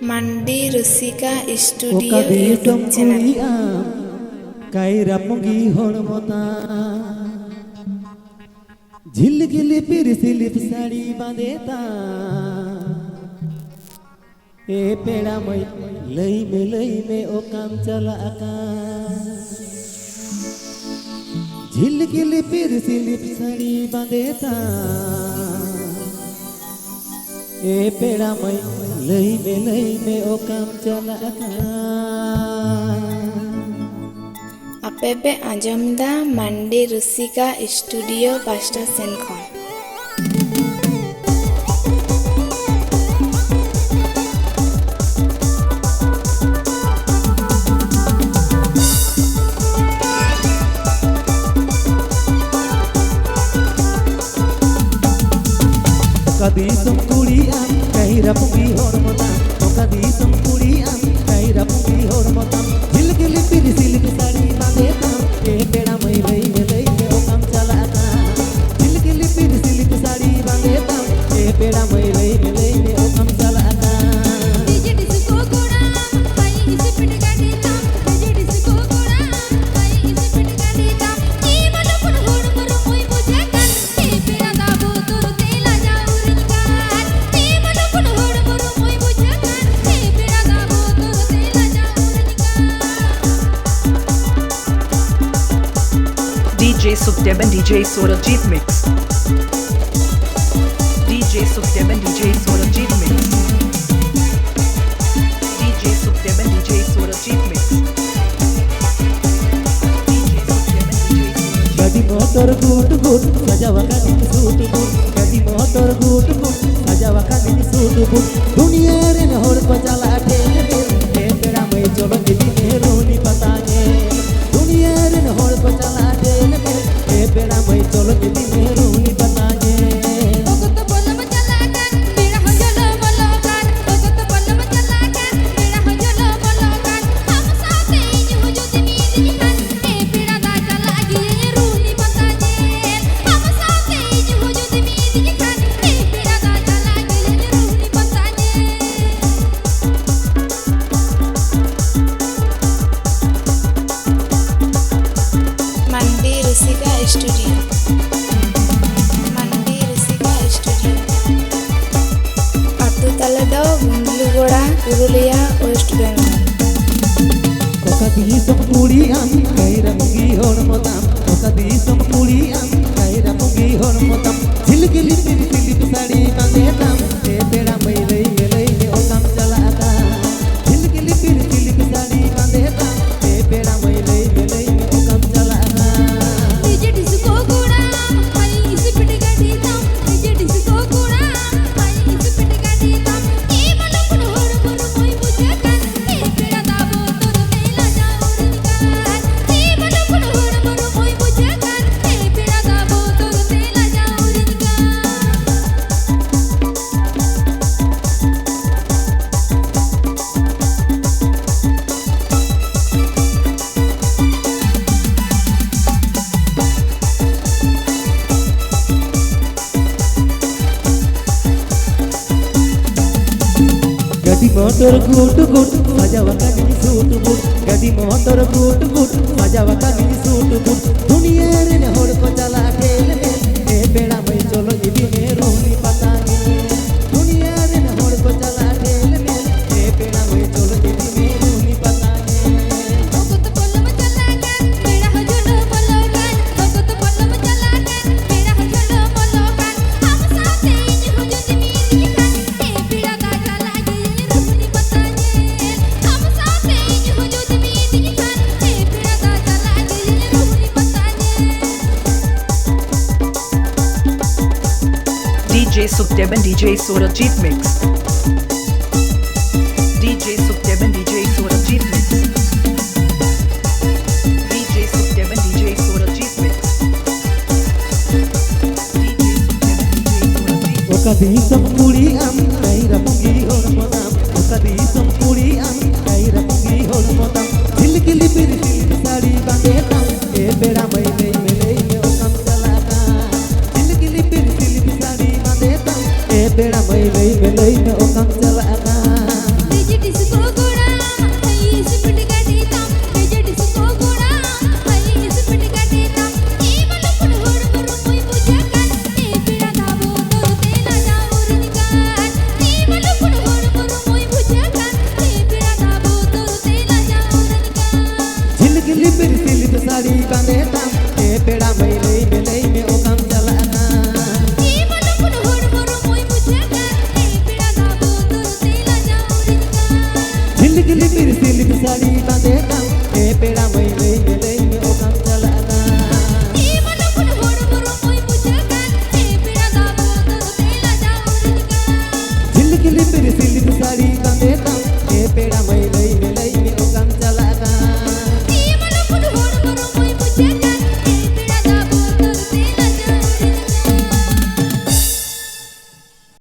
मंडी रुसिका studio YouTube channel Kiara मुगी होड़मोता झिल गिली पिर सिलिप साड़ी बांधेता ए पेड़ा मई लई में ओ काम चला आका झिल गिली पिर सिलिप साड़ी बांधेता ए पेड़ा मई लई में ओ काम चला आका आपे पे आजमदा मंडी रुसिका स्टूडियो पास्टा सेन खन कदी तुम कुड़ी आम कहिरा पुगी होड़मोता कदी तुम कुड़ी आम कहिरा पुगी होड़मोता झिल गिली पिर सिलिप साड़ी बांधेता ए पेड़ा मई लई में ओ काम चलाता झिल गिली पिर सिलिप साड़ी बांधेता ए पेड़ा मई लई में ओ काम चलाता डीजे डिस्को कोड़ा भाई इसे पिट गाडीता डीजे डिस्को कोड़ा भाई इसे पिट गाडीता ई मन पुन होड़ मर मोई बुझे कान ए पेड़ा दाबो तोर तेला जाऊर कान ई मन पुन होड़ मर मोई बुझे कान ए पेड़ा दाबो तोर तेला Zaur DJ Sukhdev and DJ Swarajit Mix. DJ Sukhdev and DJ Swarajit Mix. DJ Sukhdev and DJ Swarajit Mix. DJ Sukhdev and DJ Swarajit. गदी मोटर गुट गुट सजावा का दिन सूट बूट गदी मोटर गुट गुट सजावा का दिन सूट बूट दुनिया रे न होड़ को चला ठेल ठेल ए पेड़ा मई चलो दिदी ने रोनी पतागे दुनिया रे न होड़ को चला ठेल ठेल ए पेड़ा मई चलो दिदी ने रोनी पतागे ओगत पल्लम चला कान पेड़ा हो जलो मलो कान ओगत पल्लम चला कान पेड़ा हो जलो मलो कान हम साथे जो जो दिनी दिनी कान ए पेड़ा दा चला गे रूनी पता जे हम साथे जो जो दिनी दिनी कान ए पेड़ा दा चला गे रूनी पता जे मंडी रुसिका स्टूडियो अतु तलेदो गुंडलुगोड़ा पुरुलिया वेस्ट बेंगल कदी तुम कुड़ी आम कहिरा मुगी होड़मोता कदी तुम कुड़ी आम कहिरा मुगी होड़मोता झिल गिली पिर सिलिप साड़ी बांधेता ए पेड़ा मई लई में ओ काम चलाता झिल गिली पिर सिलिप साड़ी बांधेता ए पेड़ा मई लई में ओ काम चलाता डीजे डिस्को कोड़ा भाई इसे पिट गाडीता डीजे डिस्को कोड़ा भाई इसे पिट गाडीता ई मन पुन होड़ मर मोई बुझे कान ए पेड़ा दाबो तोर तेला जाऊर कान ई मन पुन होड़ मर मोई बुझे कान ए पेड़ा दाबो तोर तेला जाऊर कान गदी मोटर गुट गुट सजावा का दिन सूट बूट गदी मोटर गुट गुट सजावा का दिन सूट बूट दुनिया रे न होड़ को चला ठेल ठेल ए पेड़ा मई चलो दिदी ने रोनी पतागे दुनिया रे न होड़ को चला ठेल ठेल ए पेड़ा मई चलो दिदी ने रोनी पतागे ओगत पल्लम चला कान पेड़ा हो जलो मलो कान ओगत पल्लम चला कान पेड़ा हो जलो मलो कान हम साथे जो जो दिनी दिनी कान ए पेड़ा दा चला गे रूनी पता जे हम साथे जो जो दिनी दिनी कान ए पेड़ा दा चला गे रूनी पता जे DJ Sukhdev and DJ Swarajit Mix. DJ Sukhdev and DJ Swarajit Mix. DJ Sukhdev and DJ Swarajit Mix. DJ Sukhdev and DJ Swarajit Mix. कदी तुम कुड़ी आम कहिरा पुगी होड़मोता कदी तुम कुड़ी आम कहिरा पुगी होड़मोता झिल गिली पिर सिलिप साड़ी बांधेता ए पेड़ा मई लई में ओ काम चलाता झिल गिली पिर सिलिप साड़ी बांधेता ए पेड़ा मई लई में ओ काम चलाता डीजे শাড়ি বাঁধে না